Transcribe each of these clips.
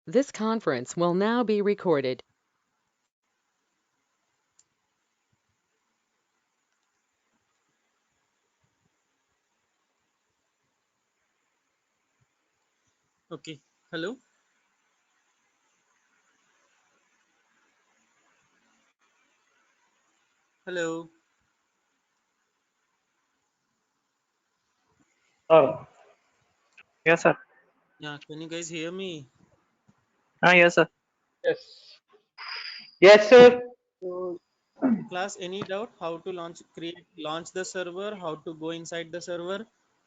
This conference will now be recorded. Okay. Hello. Hello. Oh, yes, sir. Yeah. Can you guys hear me? Yes, sir. Yes. Yes, sir. So, class, any doubt how to launch the server, how to go inside the server,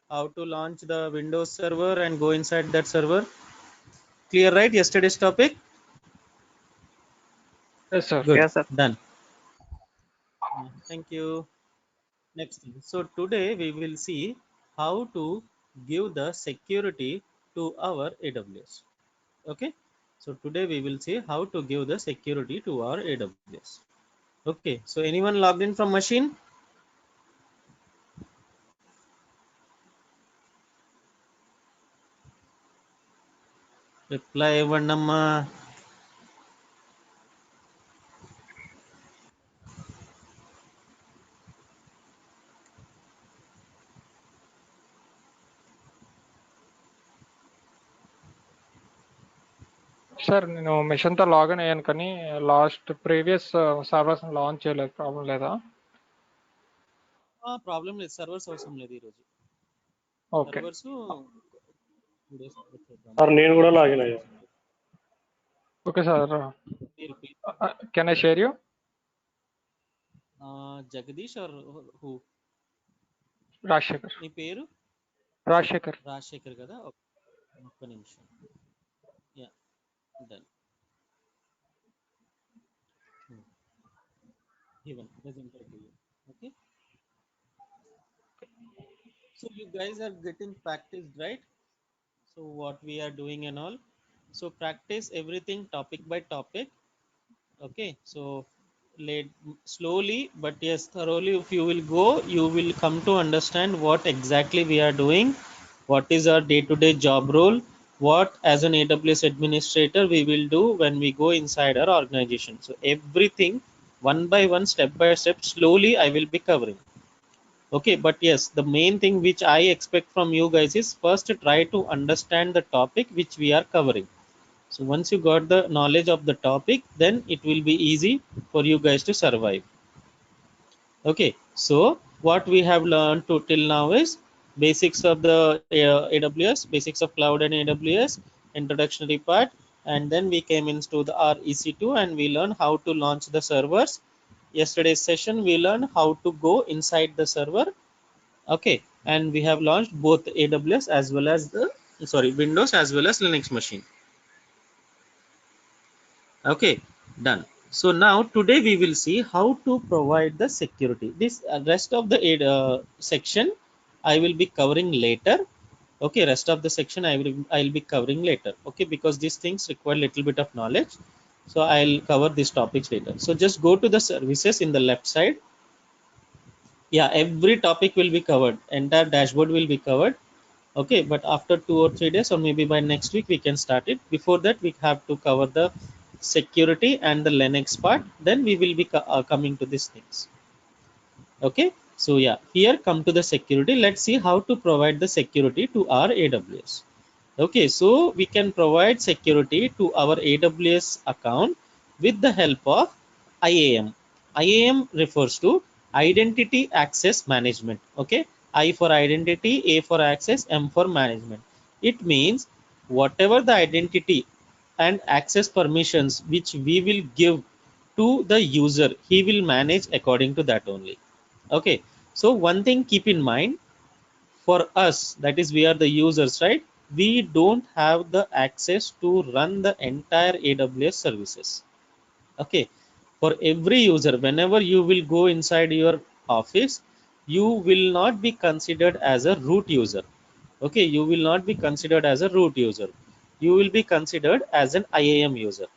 how to launch the Windows server and go inside that server? Clear, right? Yesterday's topic. Yes, sir. Good. Yes, sir. Done. Yeah, thank you. Next thing. So today we will see how to give the security to our AWS. Okay. So today we will see how to give the security to our AWS. Okay. So anyone logged in from machine? Reply ఇవ్వండమ్మా. Sir నేను మిషన్తో login అయ్యాను కానీ last previous servers launch చేయలేదు. Problem లేదా? Problem లేదు, servers అవసరం లేదు ఈరోజు. ఓకే. సర్వర్స్ 2 days చేద్దాము. సార్ నేను కూడా లాగిన్ అయ్యా. Okay sir. మీరు can I share you? Jagadish or who? Rajasekhar. నీ పేరు రాజశేఖర్. రాజశేఖర్ కదా? ఒక్క నిమిషం. Yeah, done. Even presenter to you. Okay. So you guys are getting practiced, right? So what we are doing and all. So practice everything topic by topic. Okay. So late, slowly, but yes, thoroughly. If you will go, you will come to understand what exactly we are doing. What is our day-to-day job role? What as an AWS administrator we will do when we go inside our organization. So everything one by one, step by step, slowly I will be covering. Okay, but yes, the main thing which I expect from you guys is first try to understand the topic which we are covering. So once you got the knowledge of the topic, then it will be easy for you guys to survive. Okay, so what we have learned to till now is basics of the AWS, basics of cloud and AWS, introductory part, and then we came into the REC2 and we learned how to launch the servers. Yesterday's session we learned how to go inside the server. Okay, and we have launched both AWS as well as the Windows as well as Linux machine. Okay, done. So now today we will see how to provide the security. This rest of the section I will be covering later. Okay, rest of the section I'll be covering later. Okay, because these things require little bit of knowledge, so I'll cover these topics later. So just go to the services in the left side. Yeah, every topic will be covered, entire dashboard will be covered. Okay, but after 2 or 3 days or maybe by next week we can start it. Before that we have to cover the security and the Linux part, then we will be coming to these things. Okay, so yeah, here come to the security. Let's see how to provide the security to our AWS. Okay, so we can provide security to our AWS account with the help of IAM. IAM refers to identity access management. Okay, I for identity, A for access, M for management. It means whatever the identity and access permissions which we will give to the user, he will manage according to that only. Okay, so one thing keep in mind, for us, that is we are the users, right? We don't have the access to run the entire AWS services. Okay, for every user, whenever you will go inside your office, you will not be considered as a root user. Okay, you will not be considered as a root user. You will be considered as an IAM user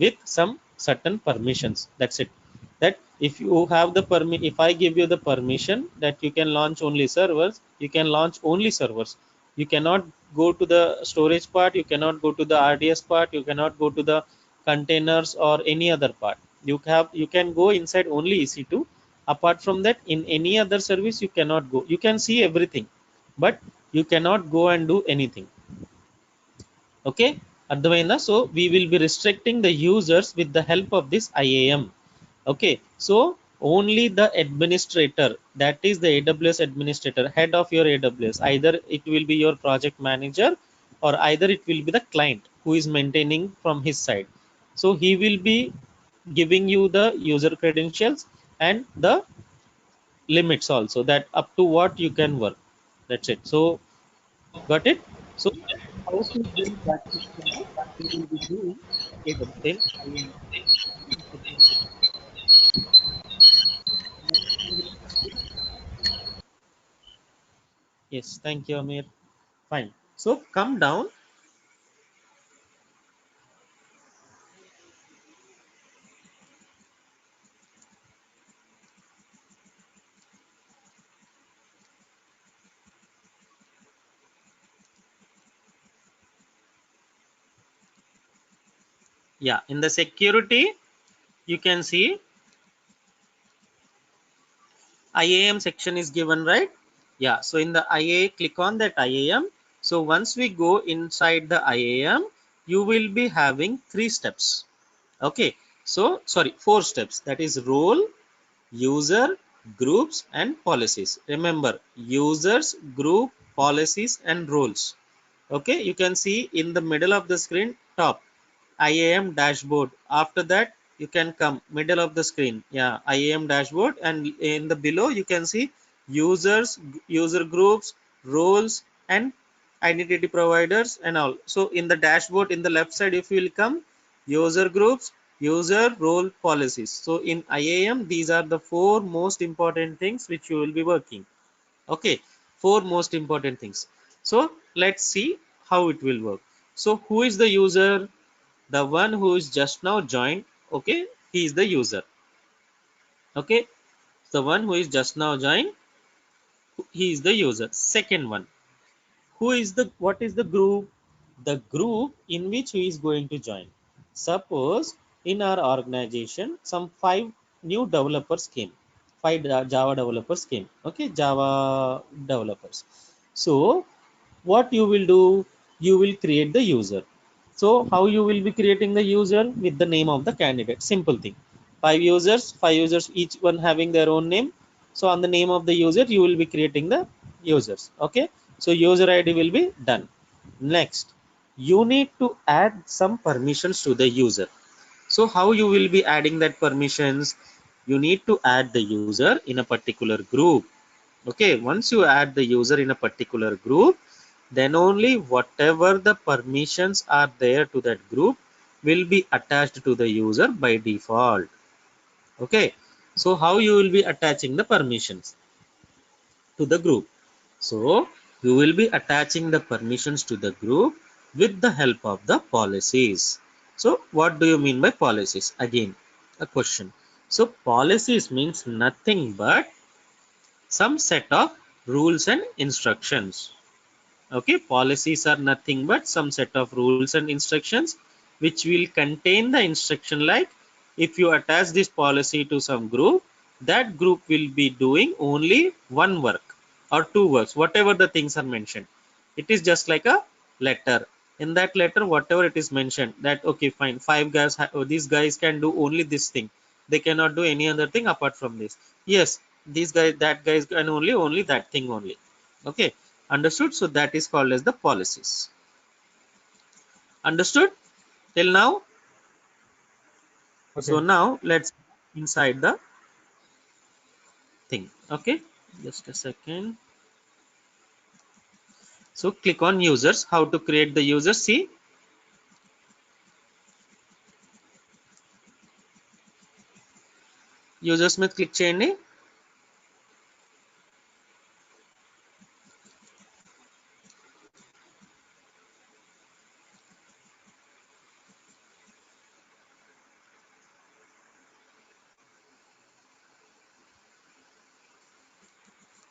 with some certain permissions. That's it. That if you have the if I give you the permission that you can launch only servers, you can launch only servers. You cannot go to the storage part, you cannot go to the RDS part, you cannot go to the containers or any other part. You can go inside only EC2. Apart from that, in any other service you cannot go. You can see everything, but you cannot go and do anything. Okay, అర్థమైందా? So we will be restricting the users with the help of this IAM. Okay, so only the administrator, that is the AWS administrator, head of your AWS, either it will be your project manager or either it will be the client who is maintaining from his side. So he will be giving you the user credentials and the limits also, that up to what you can work. That's it. So got it? So how to build that system? We will be doing AWS. Yes, thank you, Amir. Fine. So come down. Yeah, in the security, you can see IAM section is given, right? Yeah, so in the IA, click on that IAM. So once we go inside the IAM, you will be having 3 steps. Okay, so sorry, 4 steps. That is role, user, groups, and policies. Remember, users, group, policies, and roles. Okay, you can see in the middle of the screen, top IAM dashboard. After that, you can come middle of the screen. Yeah, IAM dashboard, and in the below you can see users, user groups, roles, and identity providers and all. So in the dashboard, in the left side, if you will come, user groups, user role policies. So in IAM, these are the 4 most important things which you will be working. Okay, 4 most important things. So let's see how it will work. So who is the user? The one who is just now joined. Okay, he is the user. Okay, the one who is just now joined, he is the user. Second one, who is the, what is the group? The group in which he is going to join. Suppose in our organization some 5 new developers came, 5 Java developers came. Okay, Java developers. So what you will do, you will create the user. So how you will be creating the user? With the name of the candidate. Simple thing. 5 users, each one having their own name. So on the name of the user you will be creating the users. Okay, so user ID will be done. Next, you need to add some permissions to the user. So how you will be adding that permissions? You need to add the user in a particular group. Okay, once you add the user in a particular group, then only whatever the permissions are there to that group will be attached to the user by default. Okay, so how you will be attaching the permissions to the group? So you will be attaching the permissions to the group with the help of the policies. So what do you mean by policies? Again, a question. So policies means nothing but some set of rules and instructions. Okay, policies are nothing but some set of rules and instructions which will contain the instruction like, if you attach this policy to some group, that group will be doing only one work or 2 works, whatever the things are mentioned. It is just like a letter. In that letter, whatever it is mentioned, that okay, fine, 5 guys, these guys can do only this thing, they cannot do any other thing apart from this. Yes, these guys, that guys can only that thing only. Okay, understood? So that is called as the policies. Understood till now? So Okay. now let's inside the thing. Okay, just a second. So click on users. How to create the users? See, users में click చేయండి.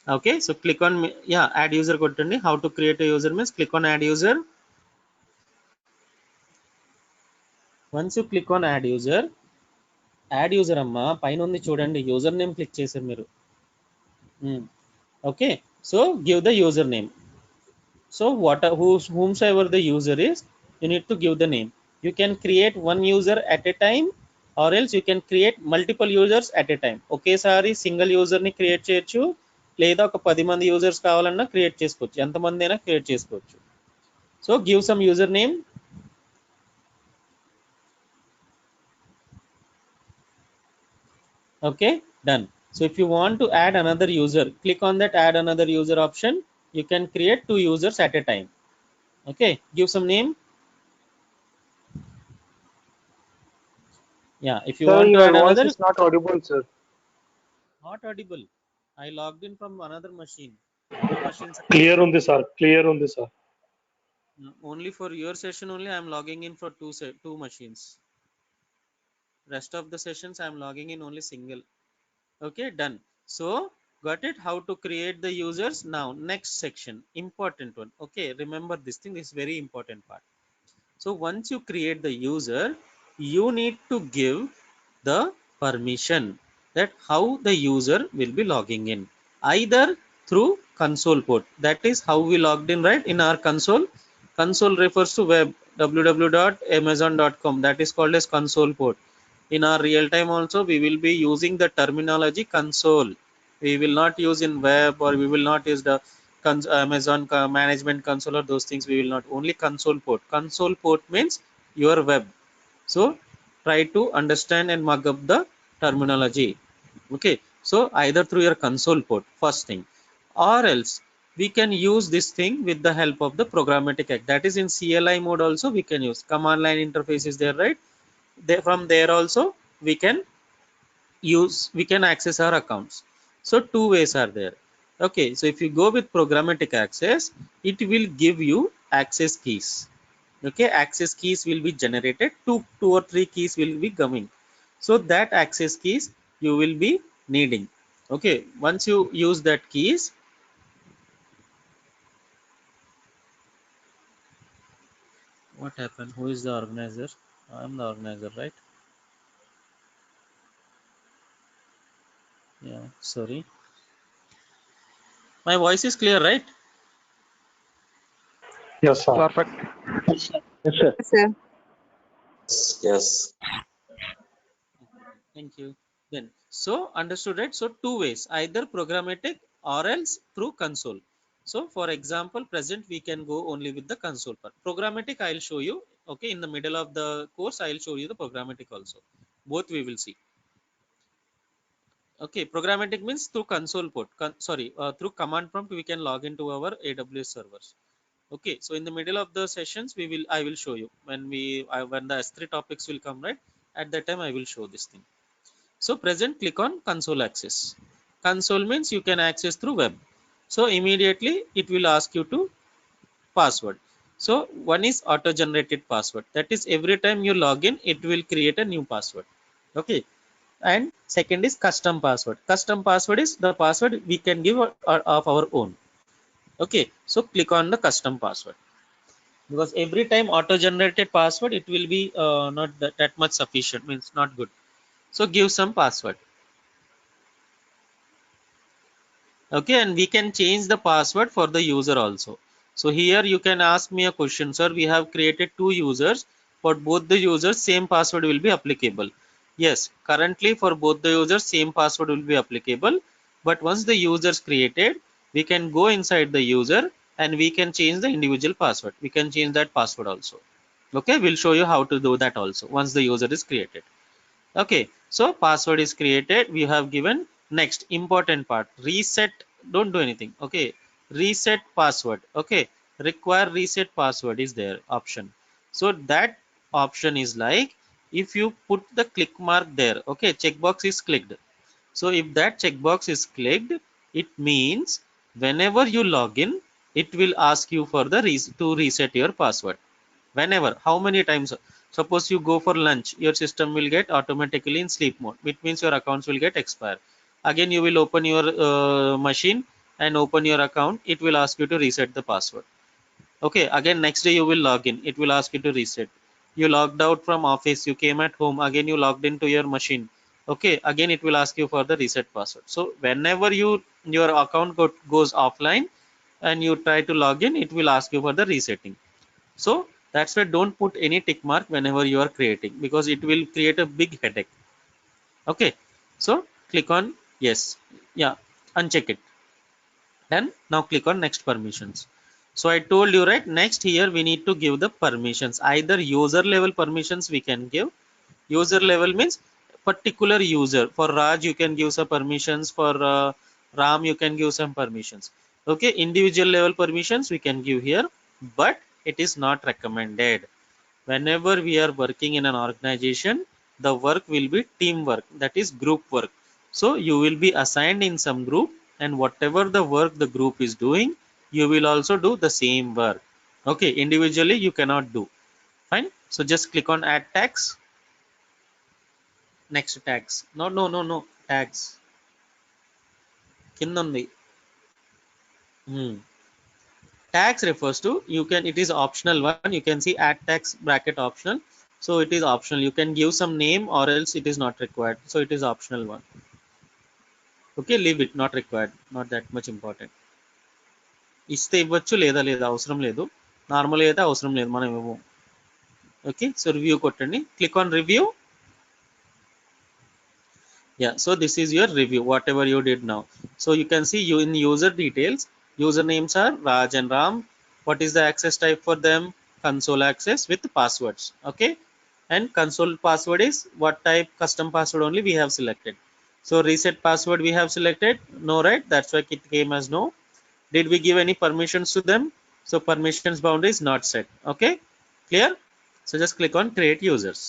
Okay, so click on add user kottandi. How to create a user means click on add user. Once you click on add user amma పైన ఉంది చూడండి user name click చేశారు మీరు. Okay, so give the username. So whomsoever the user is, you need to give the name. You can create one user at a time, or else you can create multiple users at a time. ఒకేసారి single user ని create చేయొచ్చు, లేదా ఒక 10 మంది users కావాలన్నా create చేసుకోవచ్చు, ఎంతమంది అయినా క్రియేట్ చేసుకోవచ్చు. So give some user name. Okay, done. So if you want to add another user, click on that add another user option. You can create 2 users at a time. Okay, give some name. Yeah, if you Sir, want to your add voice another. is not audible, sir. Not audible. I logged in from another machine. Two machines. Clear on this, sir. Clear on this, sir. Only for your session only I am logging in for two machines. Rest of the sessions I am logging in only single. Okay, done. So got it, how to create the users. Now next section, important one. Okay, remember this thing is very important part. So once you create the user, you need to give the permission that how the user will be logging in, either through console port. That is how we logged in, right? In our console. Console refers to web, www.amazon.com. that is called as console port. In our real time also we will be using the terminology console. We will not use in web, or we will not use the Amazon management console, or those things we will not. Only console port. Console port means your web. So try to understand and mug up the terminology. Okay, so either through your console port, first thing, or else we can use this thing with the help of the programmatic act. That is in CLI mode also we can use. Command line interface is there, right? From there also we can access our accounts. So two ways are there. Okay, so if you go with programmatic access, it will give you access keys. Okay, access keys will be generated. Two or three keys will be coming. So that access keys you will be needing. Okay, once you use that keys, what happened? Who is the organizer? I am the organizer, right? Yeah, sorry. My voice is clear, right? Yes, sir. Perfect. Yes, sir. Sir. Yes. Thank you. Then so understood, right? So two ways, either programmatic or else through console. So for example, present we can go only with the console part. Programmatic I'll show you. Okay, in the middle of the course I'll show you the programmatic also. Both we will see. Okay, programmatic means through console port. Through command prompt we can log into our AWS servers. Okay, so in the middle of the sessions I will show you when when the S3 topics will come, right? At that time I will show this thing. So present, click on console access. Console means you can access through web. So immediately it will ask you to password. So one is auto generated password. That is every time you log in, it will create a new password. Okay. And second is custom password. Custom password is the password we can give of our own. Okay. So click on the custom password, because every time auto generated password, it will be not that much sufficient, means not good. So give some password. Okay, and we can change the password for the user also. So here you can ask me a question, sir, we have created two users. For both the users same password will be applicable. Yes, currently for both the users same password will be applicable, but once the users created, we can go inside the user and we can change the individual password. We can change that password also. Okay, we'll show you how to do that also once the user is created. Okay, so password is created, we have given. Next important part, reset. Don't do anything. Okay, reset password. Okay, require reset password is there option. So that option is like, if you put the click mark there, okay, checkbox is clicked. So if that checkbox is clicked, it means whenever you log in, it will ask you for the to reset your password. Whenever, how many times? Suppose you go for lunch, your system will get automatically in sleep mode. It means your accounts will get expired. Again you will open your machine, and open your account, it will ask you to reset the password. Okay, again next day you will log in, it will ask you to reset. You logged out from office, you came at home, again you logged into your machine. Okay, again it will ask you for the reset password. So whenever your account goes offline and you try to log in, it will ask you for the resetting. So that's why don't put any tick mark whenever you are creating, because it will create a big headache. Okay, so click on yes, yeah, uncheck it. Then now click on next permissions. So I told you, right, next here we need to give the permissions. Either user level permissions we can give. User level means particular user. For Raj you can give some permissions, for Ram you can give some permissions. Okay, individual level permissions we can give here, but it is not recommended. Whenever we are working in an organization, the work will be teamwork, that is group work. So you will be assigned in some group, and whatever the work the group is doing, you will also do the same work. Okay, individually you cannot do. Fine. So just click on add tags. Next tags. No. Tags. Kindundi. Tags refers to, you can, it is optional one. You can see add tags bracket optional. So it is optional. You can give some name or else it is not required. So it is optional one. Okay, leave it, not required, not that much important. ఇస్తే ఇవ్వచ్చు లేదా లేదా అవసరం లేదు, normal అయితే అవసరం లేదు, మనం ఇవ్వము. ఓకే, సో రివ్యూ కొట్టండి, click on review. Yeah, so this is your review, whatever you did now. So you can see you in user details, usernames are Raj and Ram. What is the access type for them? Console access with passwords. Okay, and console password is what type? Custom password only we have selected. So reset password we have selected no, right? That's why it came as no. Did we give any permissions to them? So permissions boundary is not set. Okay, clear? So just click on create users.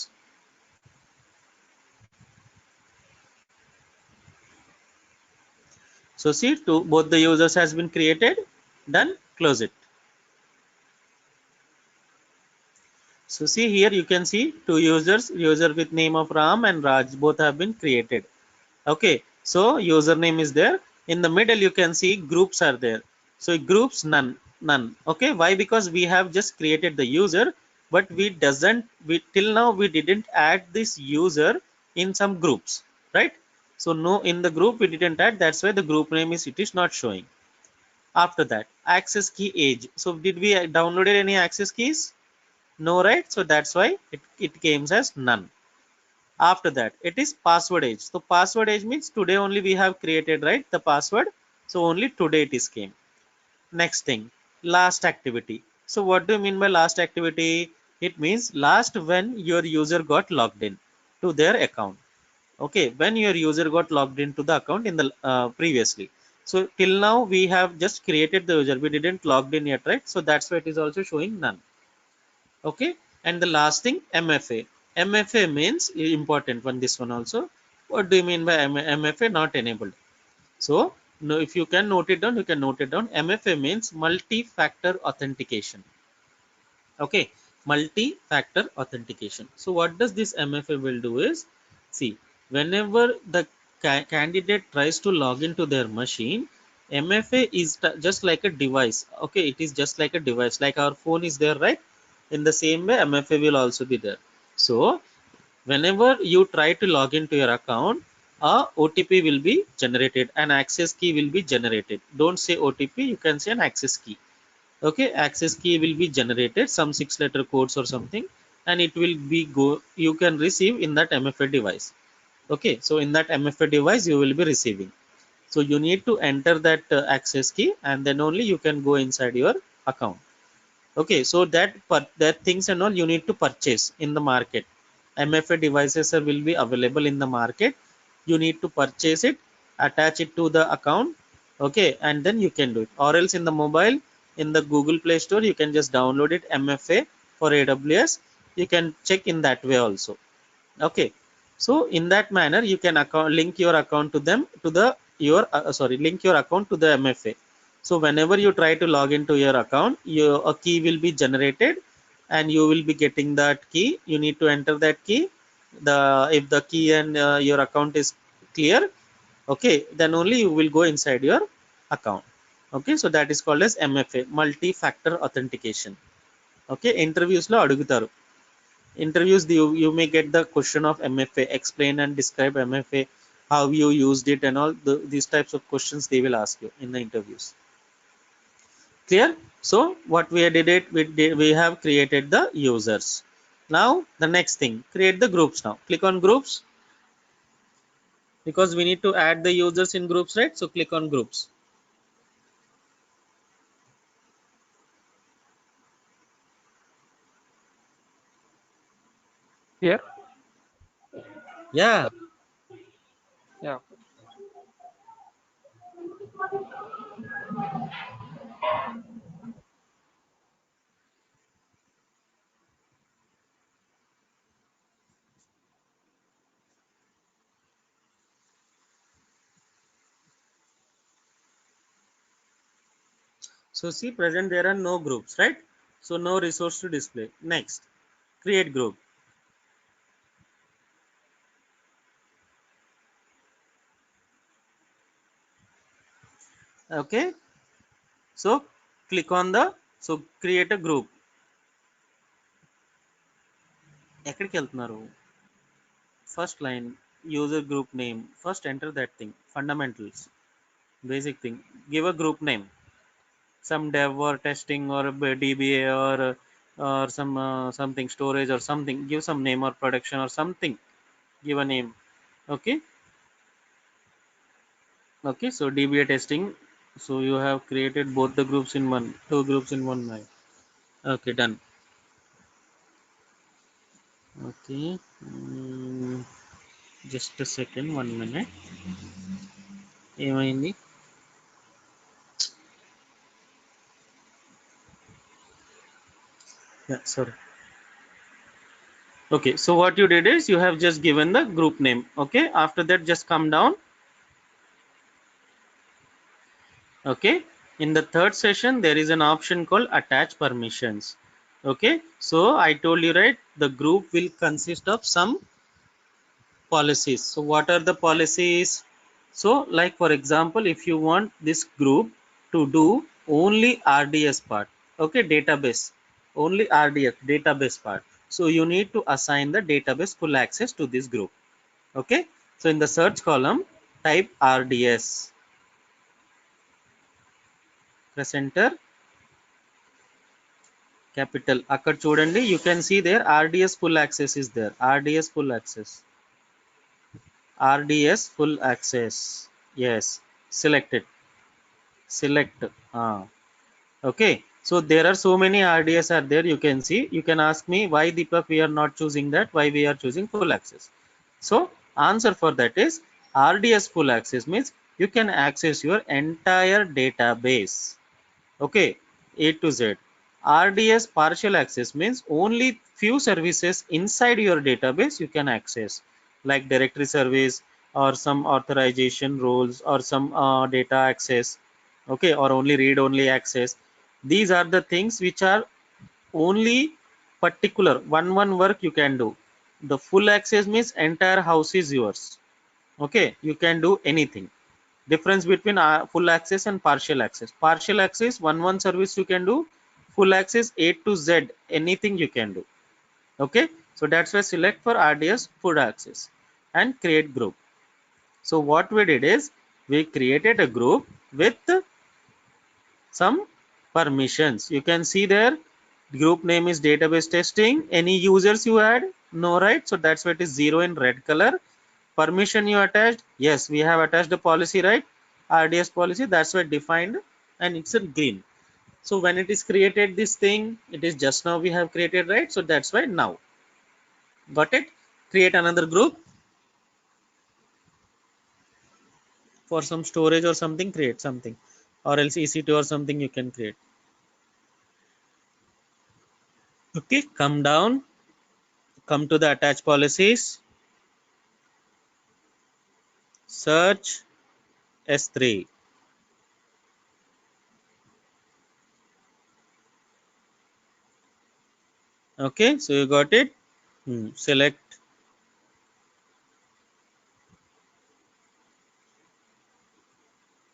So see, both the users has been created. Done. Close it. So see here, you can see two users, user with name of Ram and Raj, both have been created. Okay, so username is there. In the middle you can see groups are there. So groups none. Okay, why? Because we have just created the user, but we till now we didn't add this user in some groups, right? So no, in the group we didn't add, that's why the group name is, it is not showing. After that, access key age. So did we downloaded any access keys? No, right? So that's why it came as none. After that, it is password age. So password age means today only we have created, right, the password. So only today it is came. Next thing, last activity. So what do you mean by last activity? It means last when your user got logged in to their account. Okay, when your user got logged into the account in the previously. So till now we have just created the user, we didn't logged in yet, right? So that's why it is also showing none. Okay, and the last thing, MFA. MFA means important one, this one also. What do you mean by MFA? Not enabled. So no, if you can note it down, you can note it down. MFA means multi-factor authentication. Okay, multi-factor authentication. So what does this MFA will do is, see, whenever the candidate tries to log into their machine, MFA is just like a device. Okay, it is just like a device, like our phone is there, right? In the same way, MFA will also be there. So whenever you try to log into your account, a OTP will be generated, an access key will be generated. Don't say OTP, you can say an access key. Okay, access key will be generated, some 6-letter codes or something, and it will be you can receive in that MFA device. Okay, so in that MFA device you will be receiving. So you need to enter that access key, and then only you can go inside your account. Okay, so that things and all you need to purchase in the market. MFA devices will be available in the market. You need to purchase it, attach it to the account. Okay, and then you can do it. Or else in the mobile, in the Google Play Store, you can just download it, MFA for AWS. You can check in that way also. Okay, so in that manner you can link your account to them, to the link your account to the MFA. So whenever you try to log into your account, a key will be generated, and you will be getting that key. You need to enter that key. If the key and your account is clear, okay, then only you will go inside your account. Okay, so that is called as MFA, multi-factor authentication. Okay, interviews lo adugutaru. Interviews, you may get the question of MFA, explain and describe MFA, how you used it and all these types of questions they will ask you in the interviews. Clear? So what we did it, we have created the users. Now the next thing, create the groups. Now click on groups, because we need to add the users in groups, right? So click on groups. Here? Yeah. Yeah. So see, present there are no groups, right? So no resource to display. Next, create group. Okay, so click on the, so create a group. ఎక్కడికి వెళ్తున్నారు? First line, user group name. First enter that thing, fundamentals, basic thing. Give a group name, some dev or testing or DBA or some something storage or something. Give some name or production or something. Give a name. Okay. Okay, so DBA testing. So you have created both the groups in one, two groups in one line. Okay, done. Okay, just a second, 1 minute. ఏమైంది? Yeah, sorry. Okay, so what you did is you have just given the group name. Okay, after that just come down. Okay, in the third session there is an option called attach permissions. Okay, so I told you, right, the group will consist of some policies. So what are the policies? So like for example, if you want this group to do only RDS part, okay, database, only RDS database part, so you need to assign the database full access to this group. Okay, so in the search column type RDS, press enter, capital akkad chudandi, you can see there RDS full access is there. RDS full access, RDS full access, yes, select it, select. Okay, so there are so many RDS are there, you can see. You can ask me why, Deepak, we are not choosing that, why we are choosing full access. So answer for that is RDS full access means you can access your entire database, okay, A to Z. RDS partial access means only few services inside your database you can access, like directory service or some authorization roles or some data access, okay, or only read only access. These are the things which are only particular one work you can do. The full access means entire house is yours, okay, you can do anything. Difference between full access and partial access. Partial access, one service you can do. Full access, A to Z, anything you can do. Okay, so that's why select for RDS full access and create group. So what we did is we created a group with some permissions. You can see there group name is database testing. Any users you add? No, right? So that's why it is 0 in red color. Permission you attached? Yes, we have attached the policy, right? RDS policy, that's why defined, and it's in green. So when it is created this thing, it is just now we have created, right? So that's why now. Got it? Create another group for some storage or something, create something, or else EC2 or something you can create. Okay, come down, come to the attach policies, search S3. Okay, so you got it. Select,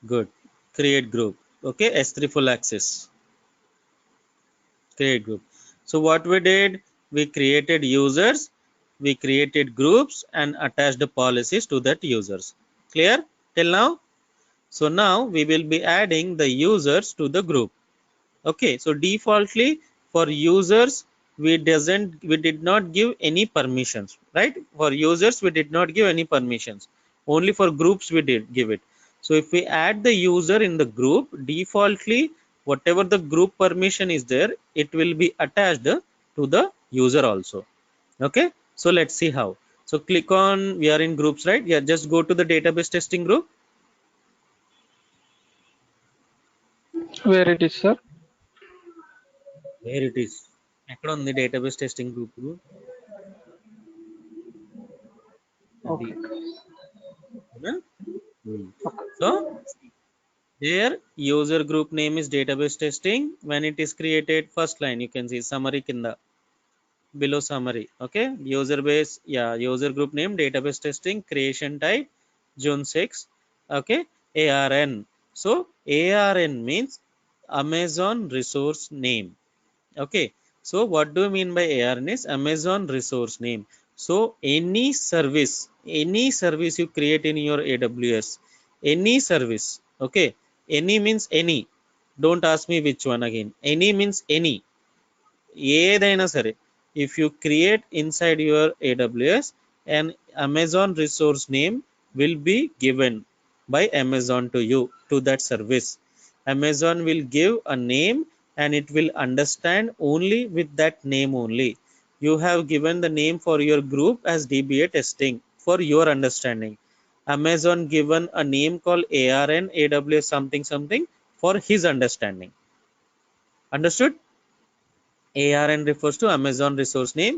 good, create group. Okay, S3 full access. Create group. So what we did, we created users, we created groups and attached the policies to that users. Clear till now? So now we will be adding the users to the group. Okay, so defaultly for users we did not give any permissions, right? For users we did not give any permissions, only for groups we did give it. So if we add the user in the group, defaultly whatever the group permission is there, it will be attached to the user also. Okay, so let's see how. So click on, we are in groups, right? Yeah, just go to the database testing group. Where it is, sir? Where it is, ఎక్కడ ఉంది database testing group? అది Okay. అవునా? So here user group name is database testing. When it is created, first line you can see summary kinda, below summary. Okay, user base, yeah, user group name database testing, creation type June 6. Okay, ARN. So ARN means Amazon resource name. Okay, so what do you mean by ARN is Amazon resource name. So any service you create in your AWS, any service, okay, any means any, don't ask me which one again, any means any, ఏదైనా సరే, if you create inside your AWS, an Amazon resource name will be given by Amazon to you, to that service. Amazon will give a name and it will understand only with that name only. You have given the name for your group as DBA testing for your understanding. Amazon given a name called ARN AWS something something for his understanding. Understood? ARN refers to Amazon resource name.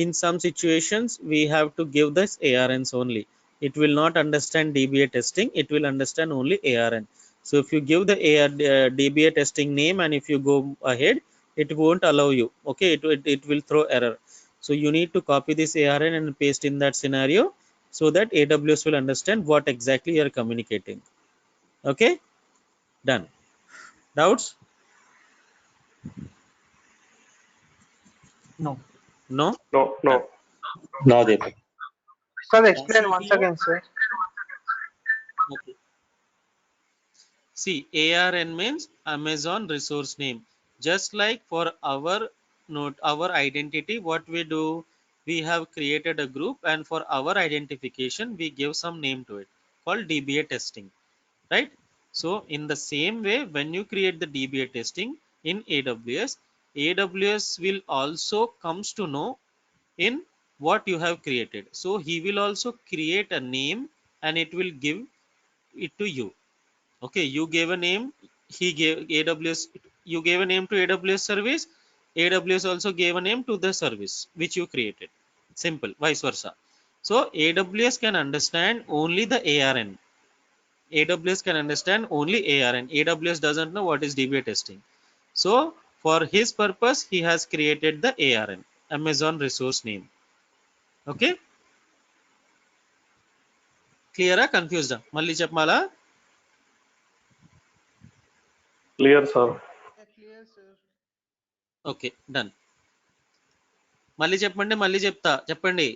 In some situations, we have to give this ARNs only. It will not understand DBA testing. It will understand only ARN. So if you give the DBA testing name and if you go ahead, it won't allow you. Okay, it will throw error. So you need to copy this ARN and paste in that scenario so that AWS will understand what exactly you are communicating. Okay, done. Doubts? No. No? No, Done. no. No, Deepak. Sir, Yeah, explain see once here. again, sir. Okay. See, ARN means Amazon resource name. Just like for our note, our identity, what we do, we have created a group and for our identification, we give some name to it called DBA testing, right? So in the same way, when you create the DBA testing in AWS, AWS will also comes to know in what you have created. So he will also create a name and it will give it to you. Okay, you gave a name, he gave AWS, you gave a name to AWS service, AWS also gave a name to the service which you created. Simple, vice versa. So AWS can understand only the ARN. AWS can understand only ARN. AWS doesn't know what is DBA testing. So for his purpose he has created the ARN, Amazon resource name. Okay, clear? Confused? Malli chepmala? Clear, sir. Okay, done. మళ్ళీ చెప్పండి, మళ్ళీ చెప్తా, చెప్పండి.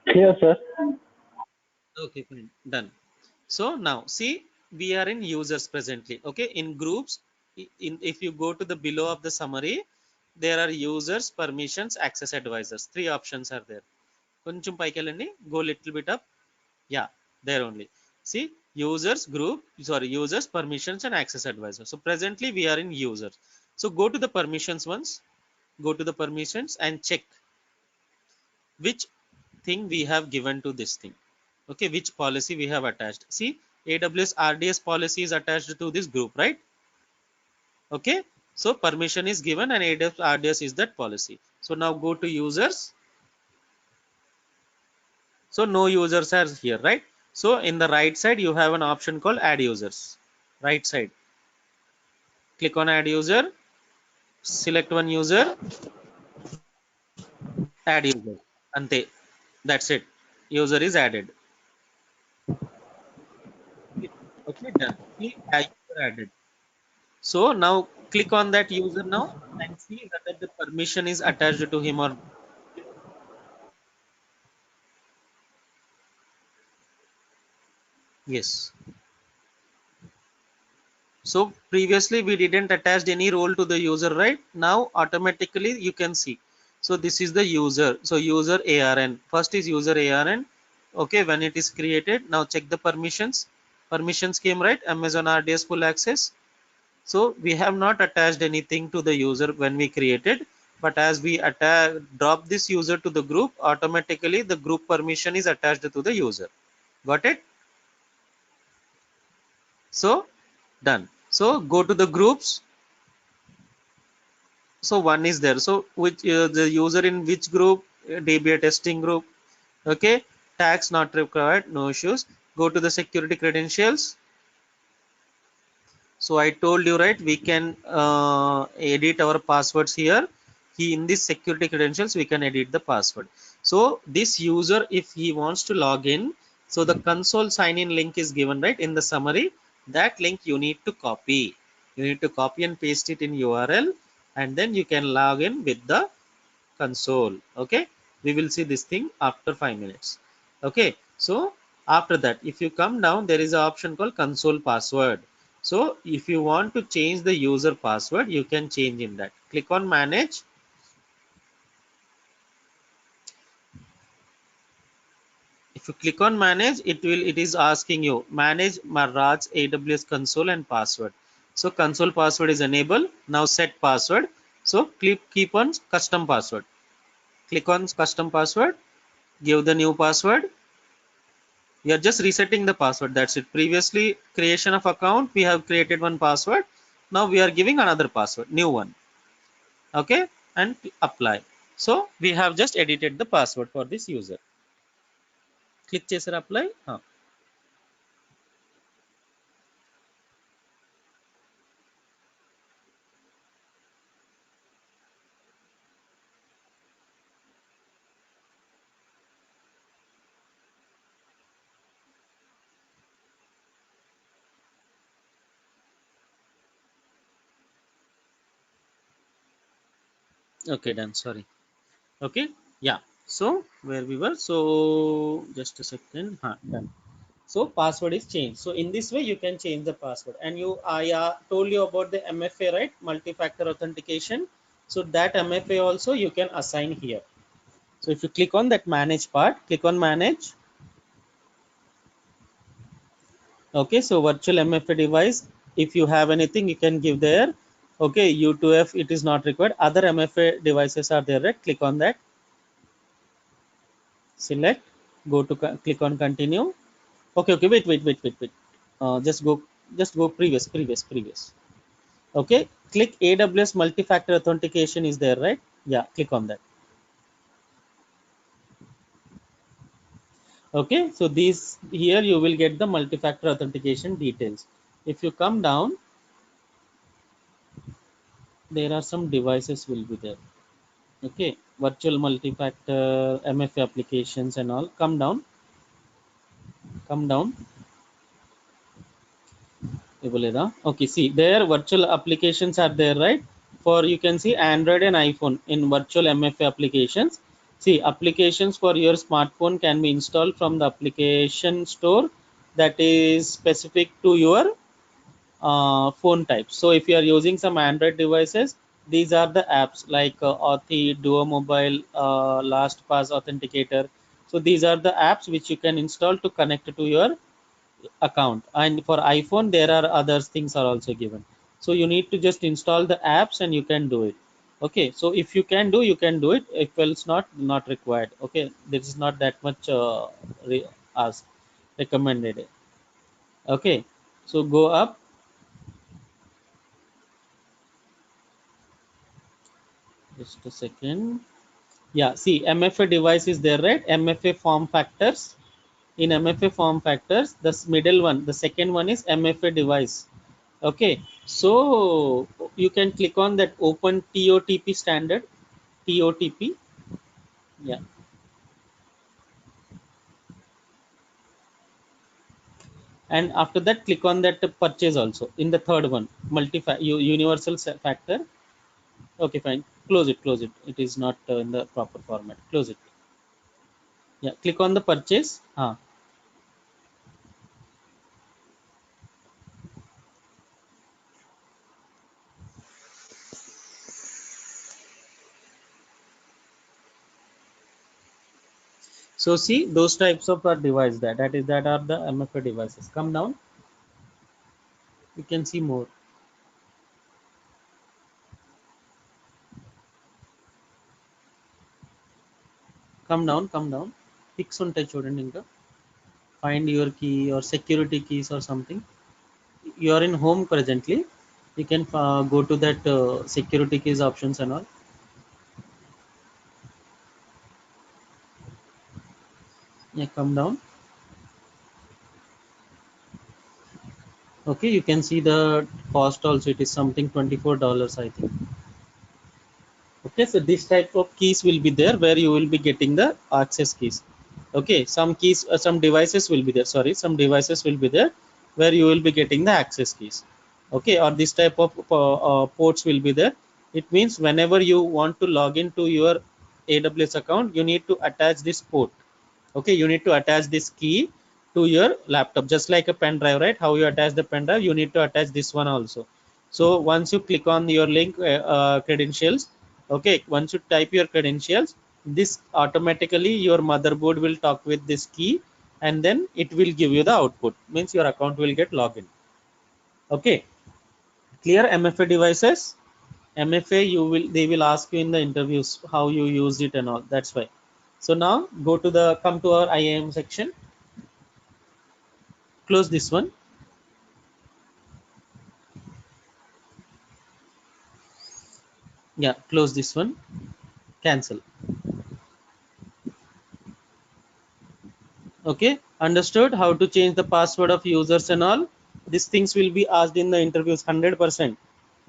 Clear, sir. Okay, fine, done. So now see, we are in users presently. Okay, in groups, if you go to the below of the summary, there are users, permissions, access advisors. Three options are there. కొంచెం పైకి వెళ్ళండి, go little bit up. Yeah, there only. See, users group, sorry, users, permissions and access advisors. So presently we are in users. So go to the permissions once, go to the permissions and check which thing we have given to this thing. Okay, which policy we have attached. See, AWS RDS policy is attached to this group, right? Okay, so permission is given and AWS RDS is that policy. So now go to users. So no users are here, right? So in the right side you have an option called add users. Right side, click on add user, select one user, add user, ante, that's it, user is added. Okay, done. user added. So now click on that user now and see whether the permission is attached to him or yes. So previously we didn't attach any role to the user, right? Now automatically you can see. So this is the user. So user ARN. First is user ARN. Okay, when it is created, now check the permissions. Permissions came right. Amazon RDS full access. So we have not attached anything to the user when we created, but as we drop this user to the group, automatically the group permission is attached to the user. Got it? So done. So go to the groups. So one is there. So which the user in which group? DBA testing group. Okay. Tags not required. No issues. Go to the security credentials. So I told you, right, we can edit our passwords here. In this security credentials we can edit the password. So this user, if he wants to log in, so the console sign in link is given right in the summary. That link you need to copy. You need to copy and paste it in URL, and then you can log in with the console. Okay, we will see this thing after 5 minutes. Okay, so after that, if you come down, there is an option called console password. So if you want to change the user password, you can change in that. Click on manage. If you click on manage, it is asking you manage Marraj's AWS console and password. So console password is enabled. Now set password. So keep on custom password. Click on custom password. Give the new password. We are just resetting the password. That's it. Previously creation of account, we have created one password. Now we are giving another password, new one. Okay, and apply. So we have just edited the password for this user. Click chesar apply. Okay, done. Sorry. Okay, yeah. So where we were, so just a second. Done. So password is changed. So in this way you can change the password. And I told you about the MFA, right? Multi-factor authentication. So that MFA also you can assign here. So if you click on that manage part, click on manage. Okay, so virtual MFA device, if you have anything you can give there. Okay, U2F it is not required. Other MFA devices are there, right? Click on that, select, go to click on continue. Okay, wait. Just go previous. Okay, click AWS multi-factor authentication is there, right? Yeah, click on that. Okay, so these here you will get the multi-factor authentication details. If you come down, there are some devices will be there. Okay, virtual multi-factor MFA applications and all. Come down. Okay, see there virtual applications are there, right? For you can see Android and iPhone in virtual MFA applications. See, applications for your smartphone can be installed from the application store that is specific to your phone type. So if you are using some Android devices, these are the apps like Authy, Duo Mobile, LastPass Authenticator. So these are the apps which you can install to connect to your account. And for iPhone, there are other things are also given. So you need to just install the apps and you can do it. Okay, so if you can do, you can do it. If else not required. Okay, this is not that much as recommended. Okay, so go up. Just a second. Yeah, see MFA device is there, right? MFA form factors. In MFA form factors, this middle one, the second one is MFA device. Okay, so you can click on that open TOTP standard. TOTP. Yeah. and after that click on that purchase also in the third one, universal factor. Okay, fine, close it, it is not in the proper format, close it. Yeah, click on the purchase. So see, those types of device, that are the MFA devices. Come down, you can see more. Come down, pics ఉంటాయి చూడండి. ఇంకా find your key or security keys or something. You are in home presently, you can go to that security keys options and all. Yeah, come down. Okay, you can see the cost also, it is something $24, I think. Okay, so this type of keys will be there where you will be getting the access keys. Okay, some keys, some devices will be there, sorry, some devices will be there where you will be getting the access keys. Okay, or this type of ports will be there. It means whenever you want to log into your AWS account, you need to attach this port. Okay, you need to attach this key to your laptop, just like a pen drive, right? How you attach the pen drive, you need to attach this one also. So once you click on your link, credentials, okay, once you type your credentials, this automatically your motherboard will talk with this key, and then it will give you the output, means your account will get login. Okay, clear? MFA devices, MFA, they will ask you in the interviews how you use it and all, that's why. So now come to our IAM section, close this one. Yeah, close this one, cancel. Okay, understood how to change the password of users and all. These things will be asked in the interviews, 100%,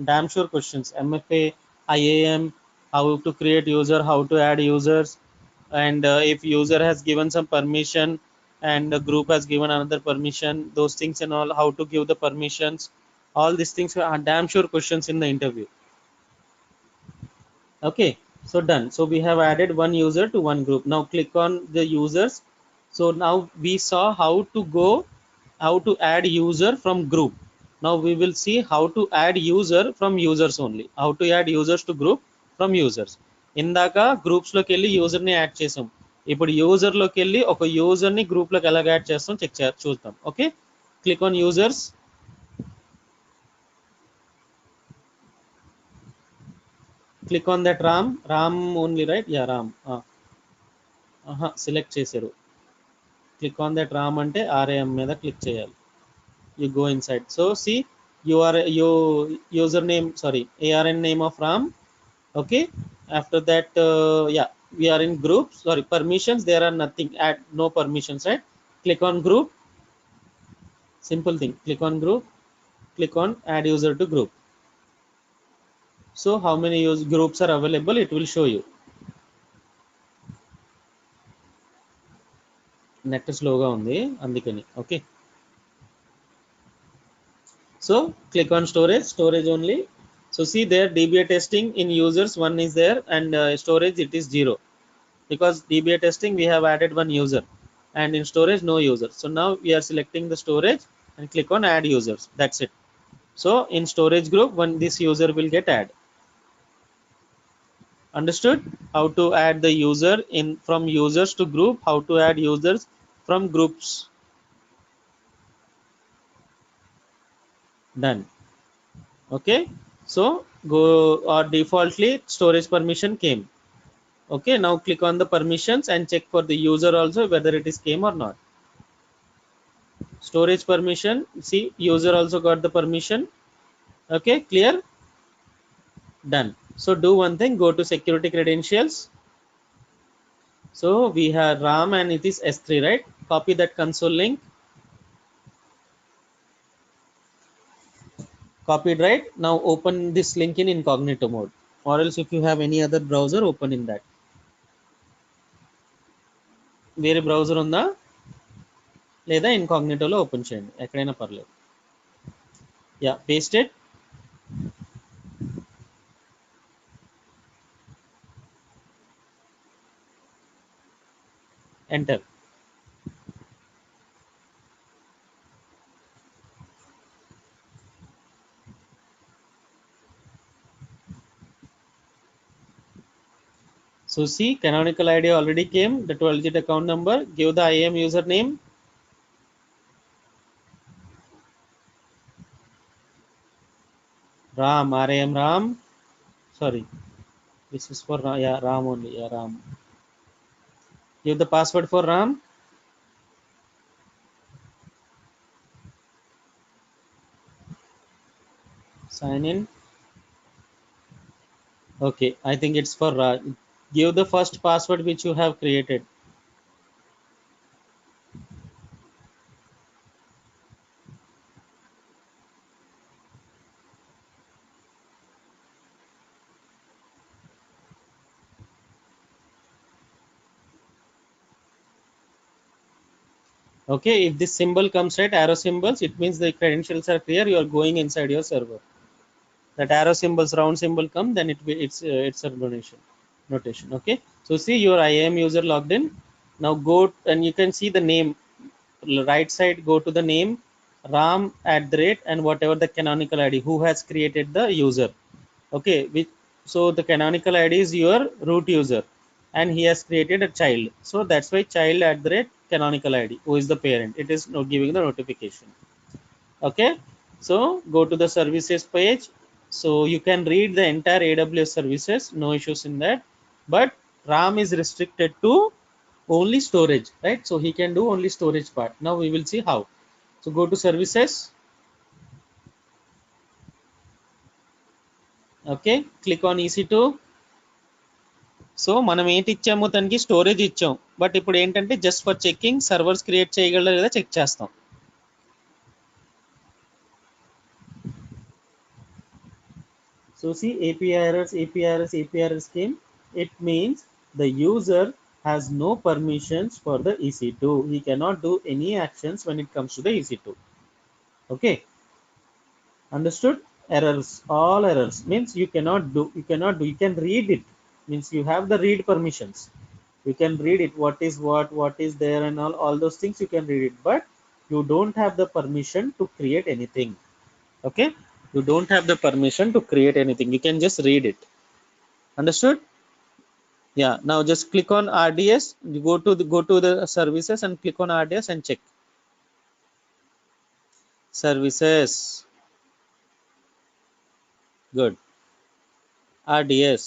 damn sure questions. MFA, IAM, how to create user, how to add users, and if user has given some permission and the group has given another permission, those things and all, how to give the permissions, all these things are damn sure questions in the interview. Okay, so done. So we have added one user to one group. Now click on the users. So now we saw how to add user from group. Now we will see how to add user from users only. How to add users to group from users. ఇందాక groups లోకి వెళ్ళి user ని add చేసాం. ఇప్పుడు user లోకి వెళ్ళి ఒక user ని గ్రూప్ లోకి ఎలా యాడ్ చేస్తాం చూద్దాం. Okay, click on users. Click on that ram only, right? Yeah, ram. Select చేశారు. Click on that ram ante RAM మీద click చేయాలి. You go inside. So see, your username, sorry, ARN name of ram. Okay, after that, yeah, we are in groups. Sorry, permissions, there are nothing, add no permissions, right? Click on group, simple thing, click on group, click on add user to group. So how many groups are available, it will show you. Net స్లోగా ఉంది అందుకని. Okay, so click on storage only. So see there, DBA testing in users one is there, and storage it is 0, because DBA testing we have added one user, and in storage no user. So now we are selecting the storage and click on add users, that's it. So in storage group, when this user will get add. Understood how to add the user in from users to group, how to add users from groups. Done. Okay, so go, or defaultly storage permission came. Okay, now click on the permissions and check for the user also whether it is came or not. Storage permission, see, user also got the permission. Okay, clear? Done. So do one thing, go to security credentials. So we have RAM and it is S3, right? Copy that console link, copied, right? Now open this link in incognito mode, or else if you have any other browser, open in that. వేరే browser ఉందా? లేదా ఇన్కాగ్నిటోలో open చేయండి, ఎక్కడైనా పర్లేదు. Yeah, pasted. Enter. So see, canonical ID already came, the 12-digit account number. Give the IAM username. Ram, RAM Ram. Sorry, this is for Ram. Yeah, Ram only. Yeah, Ram. Give the password for Ram. Sign in. Okay, I think it's for Raj. Give the first password which you have created. Okay, if this symbol comes right, arrow symbols, it means the credentials are clear. You are going inside your server. That arrow symbols, round symbol come, then it's a notation. Okay, so see your IAM user logged in. Now go and you can see the name. Right side, go to the name Ram @ and whatever the canonical ID who has created the user. Okay, so the canonical ID is your root user and he has created a child, so that's why child @ canonical ID, who is the parent, it is not giving the notification. Okay, so go to the services page, so you can read the entire AWS services, no issues in that, but Ram is restricted to only storage, right? So he can do only storage part. Now we will see how. So go to services. Okay, click on EC2. So మనం ఏంటి ఇచ్చాము, తనకి storage ఇచ్చాం, but ఇప్పుడు ఏంటంటే just for checking servers create చేయగలరా లేదా check చేస్తాం. So see API errors came. It means the user has no permissions for the EC2. He cannot do any actions when it comes to the EC2. Okay, understood? Errors, all errors means you cannot do, you can read it, means you have the read permissions, you can read it, what is there and all those things you can read it, but you don't have the permission to create anything. Okay, you don't have the permission to create anything, you can just read it. Understood? Yeah, now just click on RDS, you go to the services and click on RDS and check services. Good. RDS.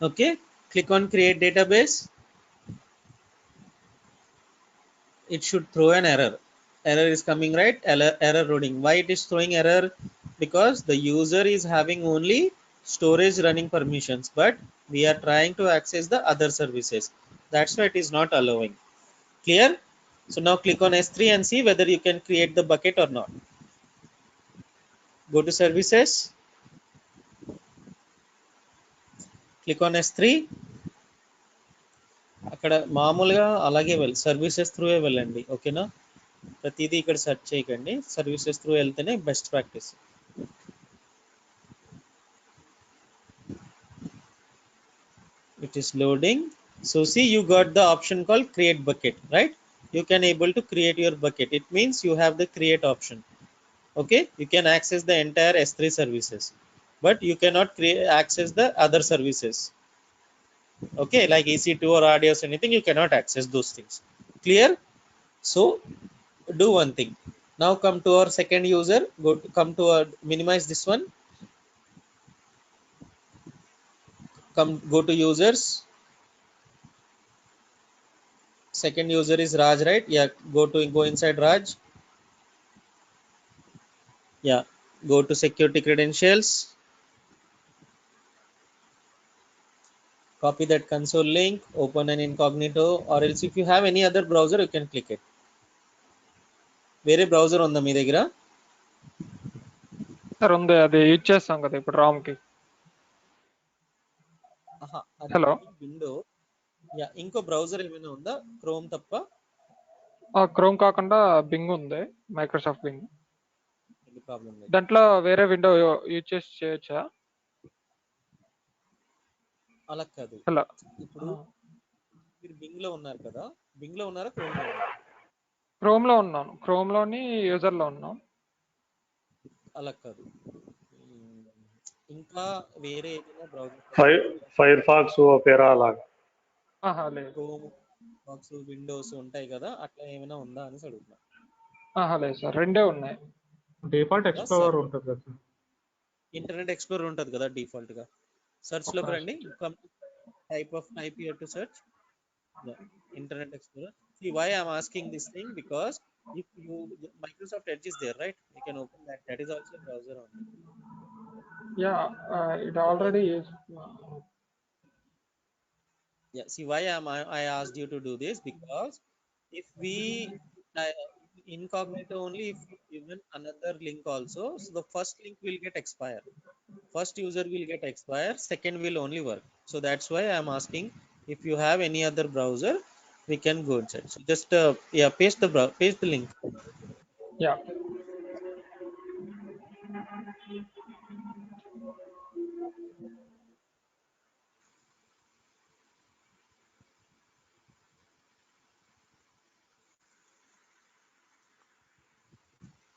Okay, click on create database. It should throw an error is coming, right? Error loading. Why it is throwing error? Because the user is having only storage running permissions, but we are trying to access the other services, that's why it is not allowing. Clear? So now click on S3 and see whether you can create the bucket or not. Go to services, click on S3. అక్కడ మామూలుగా అలాగే వెళ్ళి services through వెళ్ళండి. ఓకేనా, ప్రతిదీ ఇక్కడ search చేయకండి, services through వెళ్తేనే best practice. It is loading. So see, you got the option called create bucket, right? You can able to create your bucket. It means you have the create option. Okay, you can access the entire S3 services, but you cannot access the other services. Okay, like EC2 or RDS, anything, you cannot access those things. Clear? So do one thing. Now come to our second user. Come to our, minimize this one. Go to users. Second user is Raj, right? Yeah, go inside Raj. Yeah, go to security credentials. Copy that console link, open an incognito, or else if you have any other browser, you can click it. వేరే browser ఉందా మీ దగ్గర? Sir ఉంది, అది use చేస్తాం కదా ఇప్పుడు రామ్ కి. అది హలో, విండో. యా, ఇంకో బ్రౌజర్ ఏమైనా ఉందా క్రోమ్ తప్ప? క్రోమ్ కాకుండా బింగ్ ఉంది, మైక్రోసాఫ్ట్ బింగ్. ప్రాబ్లం లేదు. దాంట్లో వేరే విండో యూజ్ చేసి చేయొచ్చా? అలా కాదు. హలో, ఇప్పుడు మీరు బింగ్ లో ఉన్నారు కదా, బింగ్ లో ఉన్నారా క్రోమ్ లో ఉన్నారా? క్రోమ్ లో ఉన్నాను, క్రోమ్ లోని యూజర్ లో ఉన్నాను. అలా కాదు, ఇంకా వేరే ఏదైనా బ్రౌజర్, ఫైర్ ఫాక్స్ ఓపెరా అలాగా. లేదు. క్రోమ్ బాక్స్ విండోస్ ఉంటాయి కదా, అట్లా ఏమైనా ఉందా అని అడుగుతున్నా. లేదు సార్, రెండే ఉన్నాయి. డిఫాల్ట్ ఎక్స్ప్లోరర్ ఉంటుంది కదా, ఇంటర్నెట్ ఎక్స్ప్లోరర్ ఉంటుంది కదా డిఫాల్ట్ గా. సెర్చ్ లోకి రండి, type here to search. Yeah, Internet Explorer. See why I'm asking this thing, because if you Microsoft Edge is there, right? You can open that. That is also a browser only. It already is. Yeah. See why I asked you to do this, because if we incognito only, if given another link also, so the first link will get expire. First user will get expire. Second will only work. So that's why I'm asking, if you have any other browser, we can go inside. So just paste the link. Yeah.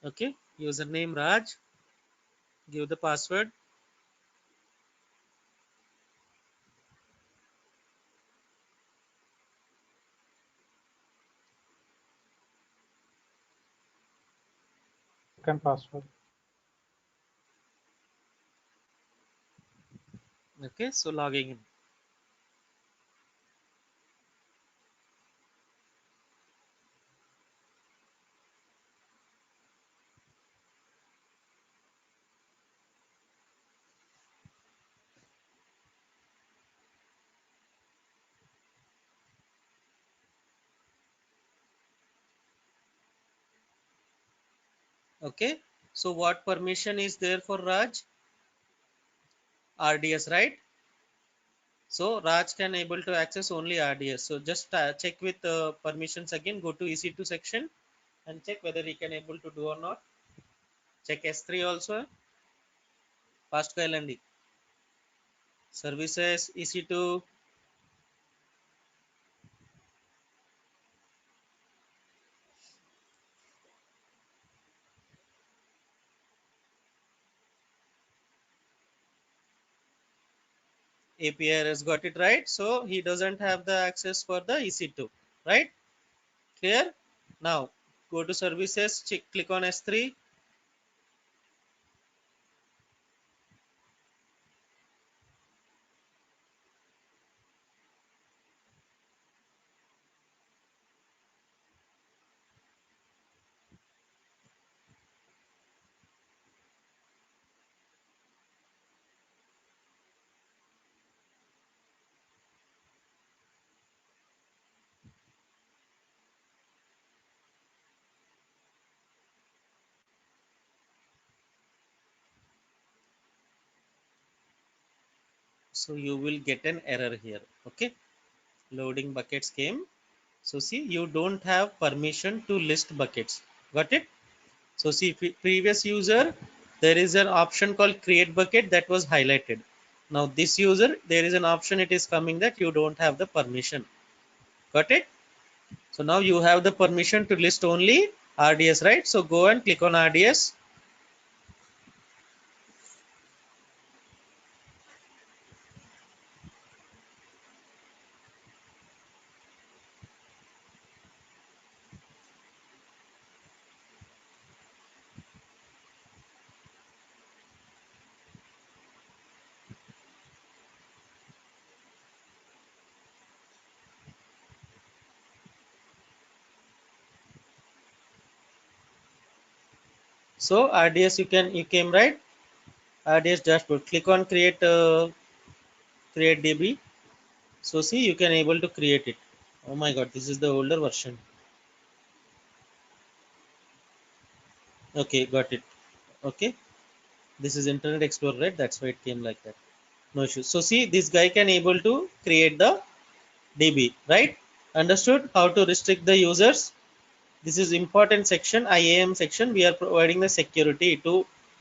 Okay, username Raj, give the password. second password. Okay, so logging in. Okay, so what permission is there for Raj? RDS, right? So Raj can able to access only RDS. So just check with permissions again. Go to EC2 section and check whether he can able to do or not. Check S3 also. Fast LND services EC2. API has got it right, so he doesn't have the access for the EC2, right? Clear? Now go to services, click on S3. So you will get an error here. Okay, loading buckets came. So see, you don't have permission to list buckets. Got it? So see, previous user, there is an option called create bucket that was highlighted. Now this user, there is an option, it is coming that you don't have the permission. Got it? So now you have the permission to list only RDS, right? So go and click on RDS. So RDS you came right. RDS dashboard. Click on create DB. So see, you can able to create it. Oh my god, this is the older version. Okay, got it. Okay, this is Internet Explorer, right? That's why it came like that. No issue. So see, this guy can able to create the DB, right? Understood how to restrict the users? This is important section, IAM section. We are providing the security to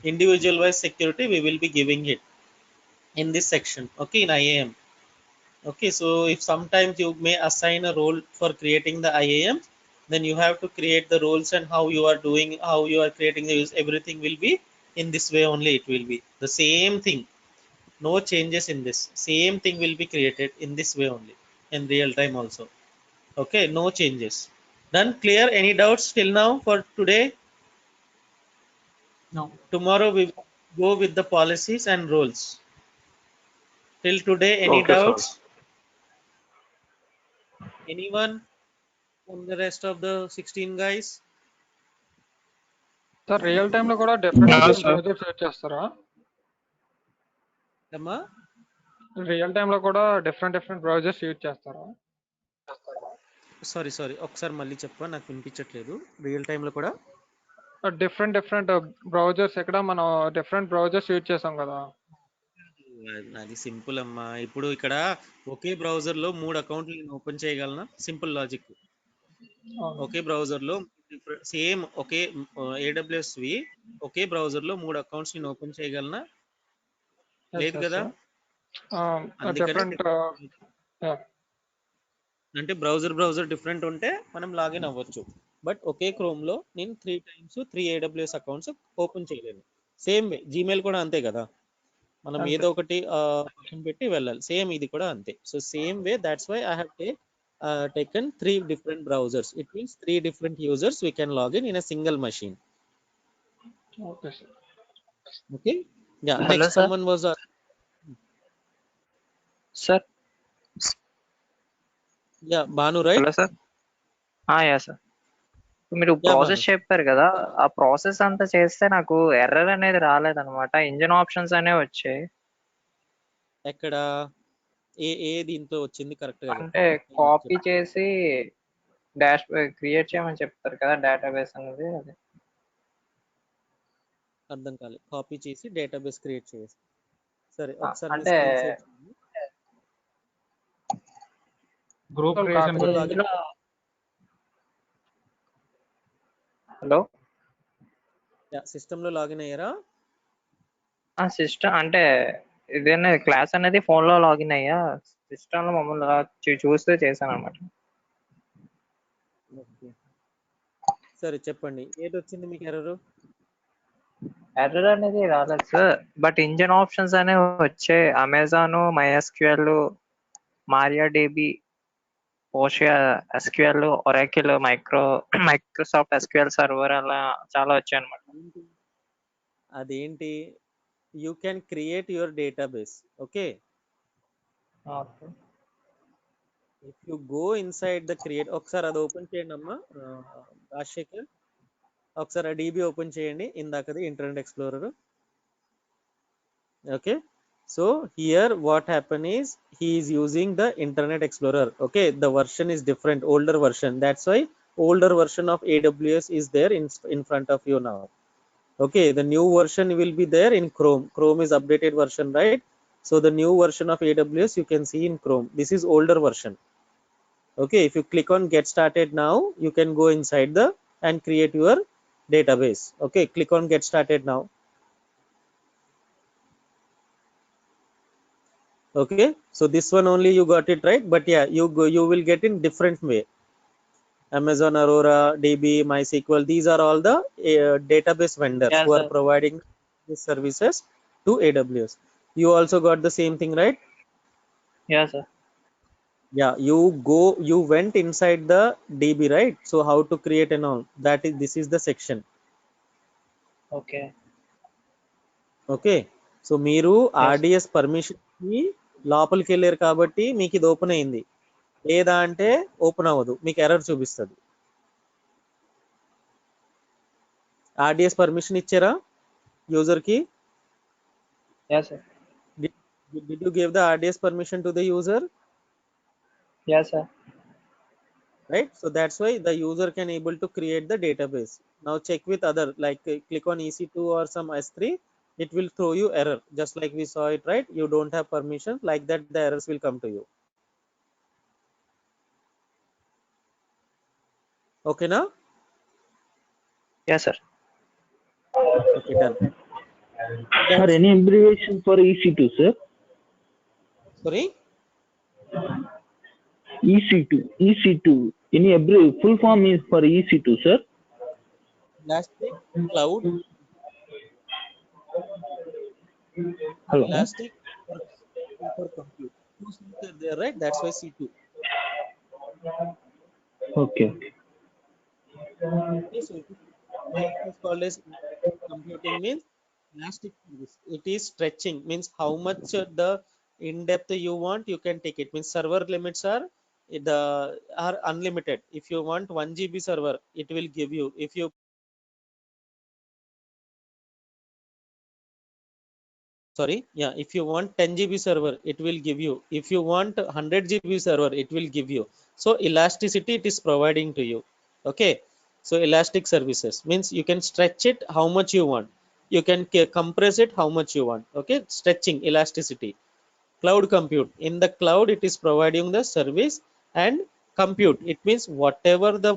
individual wise security. We will be giving it in this section. Okay, in IAM. Okay, so if sometimes you may assign a role for creating the IAM, then you have to create the roles and how you are doing, how you are creating the use. Everything will be in this way only. It will be the same thing. No changes in this. Same thing will be created in this way only in real time also. Okay, no changes. Done. Clear? Any doubts till now for today? No. Tomorrow we go with the policies and roles. Till today, any Okay, sir. doubts? Anyone from the rest of the 16 guys? Sir real time లో కూడా different No, different sir. Browsers use చేస్తారా? Amma? Real time లో కూడా different different browsers use చేస్తారా? Sorry ఒకసారి మళ్ళీ చెప్పా, నాకు వినిపించట్లేదు. రియల్ టైమ్ లో కూడా డిఫరెంట్ డిఫరెంట్ బ్రౌజర్స్ ఇక్కడ మనం డిఫరెంట్ బ్రౌజర్స్ యూజ్ చేసాం కదా. అది సింపుల్ అమ్మా. ఇప్పుడు ఇక్కడ ఒకే బ్రౌజర్ లో 3 అకౌంట్లు నేను ఓపెన్ చేయగలనా? Simple logic. అవును. ఒకే బ్రౌజర్ లో సేమ్ ఒకే AWS వి ఒకే బ్రౌజర్ లో 3 అకౌంట్స్ నేను ఓపెన్ చేయగలనా? లేదు కదా. అందుకనే డిఫరెంట్ అంటే బ్రౌజర్ డిఫరెంట్ ఉంటే మనం లాగిన్ అవ్వచ్చు. బట్ ఒకే క్రోమ్ లో నేను 3 times 3 AWS అకౌంట్స్ ఓపెన్ చేయలేను. సేమ్ వే జీమెయిల్ కూడా అంతే కదా. మనం అంతే. ఏదో ఒకటి ఆప్షన్ పెట్టి వెళ్ళాలి. సేమ్ ఇది కూడా అంతే. So same way, that's why I have taken 3 different browsers. It means 3 different users we can log in a single machine. Okay sir. Okay. Yeah. Hello, Next, sir. someone was Sir. yeah, Banu, right? Hello, sir. Yeah sir. మీరు Yeah, process Banu. చెప్పారు కదా, ఆ process అంతా చేస్తే నాకు error అనేది రాలేదన్నమాట. Engine options అనేవి వచ్చాయి. ఎక్కడ ఏ దీంట్లో వచ్చింది కరెక్ట్ గా అంటే కాపీ చేసి డాష్ క్రియేట్ చేయమని చెప్తారు కదా డేటాబేస్ అనేది. అది అర్థం కాలేదు. కాపీ చేసి డేటాబేస్ క్రియేట్ చేసి. సరే ఒకసారి అంటే గ్రూప్ క్రియేషన్ కాకపోతే ఇందులో హలో సిస్టమ్ లో లాగిన్ అయ్యారా? సిస్టమ్ అంటే ఇదేనా క్లాస్ అనేది ఫోన్ లో లాగిన్ అయ్యా, సిస్టమ్ లో మమ్మల్ని చూస్తే చేశాను అనమాట. ఓకే, సరే చెప్పండి. ఏది వచ్చింది మీకు ఎర్రర్? ఎర్రర్ అనేది రాలేదు సార్, బట్ ఇంజిన్ ఆప్షన్స్ అనేవి వచ్చాయి. Amazon, MySQL, MariaDB, పోషియా SQL, Oracle, Microsoft SQL server, అలా చాలా వచ్చాయి అనమాట. అదేంటి? You can create your database. Okay, if you go inside the create, ఒకసారి అది ఓపెన్ చేయండి అమ్మా. రాజశేఖర్, ఒకసారి ఆ DB ఓపెన్ చేయండి, ఇందాకది Internet Explorer. Okay, so here what happen is he is using the Internet Explorer. Okay, the version is different, older version. That's why older version of AWS is there in front of you now. Okay, the new version will be there in Chrome. Chrome is updated version, right? So the new version of AWS you can see in Chrome. This is older version. Okay, if you click on get started now, you can go inside the and create your database. Okay, click on get started now. Okay, so this one only you got it right, but yeah, you will get in different way. Amazon Aurora, DB, MySQL, these are all the database vendors Yeah, who are sir. providing these services to AWS. You also got the same thing, right? Yeah sir. Yeah, you went inside the DB, right? So how to create and all that is, this is the section. Okay. Okay, so మీరు Yes. RDS permission కి లోపలికి వెళ్ళారు కాబట్టి మీకు ఇది open అయింది. లేదా అంటే ఓపెన్ అవ్వదు, మీకు ఎర్రర్ చూపిస్తుంది. RDS permission ఇచ్చారా యూజర్ కి? Yeah, sir. Did you give the RDS permission to the user? Yeah, sir. Right, so that's why the user can able to create the database. Now check with other, like click on EC2 or some S3, it will throw you error just like we saw it, right? You don't have permission, like that the errors will come to you. Okay now? Yeah, sir. Okay, done. Sir, any abbreviation for EC2, sir? Sorry, EC2. Any full form is for EC2, sir? Elastic Cloud, Hello. Elastic for compute. Two things are there, right? That's why C2. Okay. Okay, so it is called as computing means elastic service. It is stretching, means how much the in depth you want, you can take it. Means server limits are unlimited. If you want 1 GB server, it will give you. If you if you want 10 GB server, it will give you. If you want 100 GB server, it will give you. So elasticity it is providing to you. Okay, so elastic services means you can stretch it how much you want, you can compress it how much you want. Okay, stretching, elasticity. Cloud compute, in the cloud it is providing the service. And compute, it means whatever the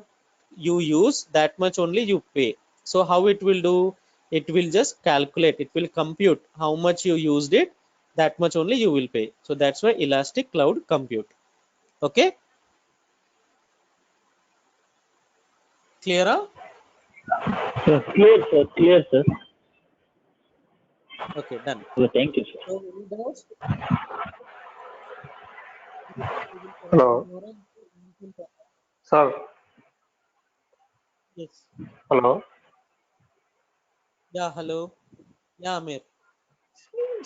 you use, that much only you pay. So how it will do, it will just calculate, it will compute how much you used it, that much only you will pay. So that's why elastic cloud compute. Okay, clear? Sir, clear, sir. Okay, done. So, thank you, sir. So any doubts? Hello. Sir. Yes. Hello. Yeah, hello. Yeah, Amir.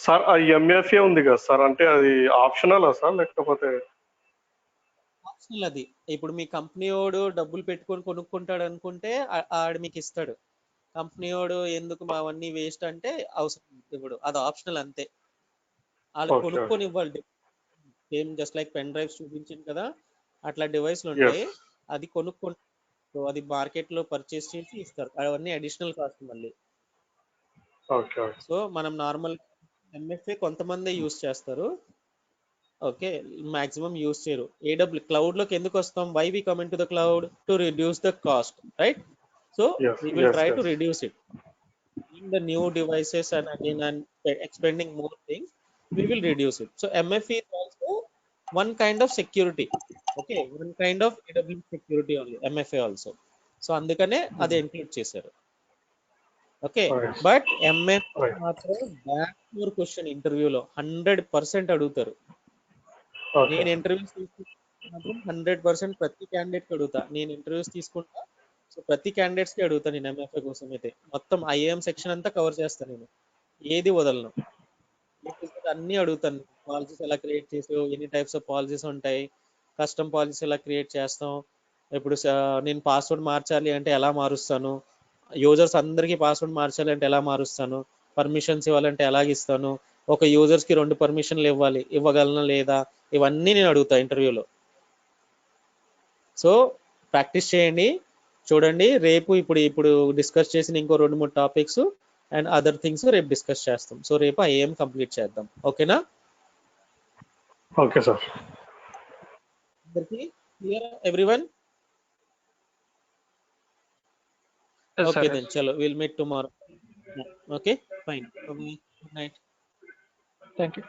Sir ఆ MFA ఉంది కదా sir, అంటే అది optional sir లేకపోతే? Optional అది. ఇప్పుడు మీ company వాడు డబ్బులు పెట్టుకొని కొనుక్కుంటాడు అనుకుంటే ఆడు మీకు ఇస్తాడు. కంపెనీ వాడు ఎందుకు అవన్నీ వేస్ట్ అంటే అవసరం ఇప్పుడు అది ఆప్షనల్ అంతే. వాళ్ళు కొనుక్కొని ఇవ్వాలి. Same just like pen drives చూపించింది కదా, అట్లా డివైస్లు ఉంటాయి. అది కొనుక్కొని అది మార్కెట్ లో పర్చేస్ చేసి ఇస్తారు. అవన్నీ అడిషనల్ కాస్ట్ మళ్ళీ. సో మనం నార్మల్ ఎంఎఫ్ఏ కొంతమంది యూస్ చేస్తారు. ఓకే, మాక్సిమం యూస్ చేయరు. ఏడబ్ల్యూ క్లౌడ్ లోకి ఎందుకు వస్తాం? Why we come in to the cloud? To reduce the cost, right? So we will try to reduce it in the new devices, and again and expanding more things, we will reduce it. So MFA is also one kind of security. Okay, one kind of AWS security only, MFA also. So అందుకనే అది include చేశారు. Okay, but MFA మాత్రం back four question ఇంటర్వ్యూలో 100% అడుగుతారు. నేను interviews తీసుకుంటే 100% ప్రతి candidate అడుగుతా. నేను ఇంటర్వ్యూస్ తీసుకుంటా, సో ప్రతి క్యాండిడేట్స్ కి అడుగుతా నేను ఎంఎఫ్ఏ కోసం. అయితే మొత్తం ఐఏఎం సెక్షన్ అంతా కవర్ చేస్తాను నేను, ఏది వదలను. అన్ని అడుగుతాను. పాలసీస్ ఎలా క్రియేట్ చేసావు, ఎన్ని టైప్స్ ఆఫ్ పాలసీస్ ఉంటాయి, కస్టమ్ పాలసీస్ ఎలా క్రియేట్ చేస్తాం, ఇప్పుడు నేను పాస్వర్డ్ మార్చాలి అంటే ఎలా మారుస్తాను, యూజర్స్ అందరికీ పాస్వర్డ్ మార్చాలి అంటే ఎలా మారుస్తాను, పర్మిషన్స్ ఇవ్వాలంటే ఎలాగ ఇస్తాను, ఒక యూజర్స్ కి 2 పర్మిషన్లు ఇవ్వగలనా లేదా, ఇవన్నీ నేను అడుగుతా ఇంటర్వ్యూలో. సో ప్రాక్టీస్ చేయండి, చూడండి. రేపు ఇప్పుడు డిస్కస్ చేసిన ఇంకో 2-3 టాపిక్స్ అండ్ అదర్ థింగ్స్ రేపు డిస్కస్ చేస్తాం. సో రేపు ఐఏఎం కంప్లీట్ చేద్దాం. ఓకేనా? Okay sir. Clear everyone? Okay, then chalo, we'll meet tomorrow. Okay, fine. Good night. Thank you.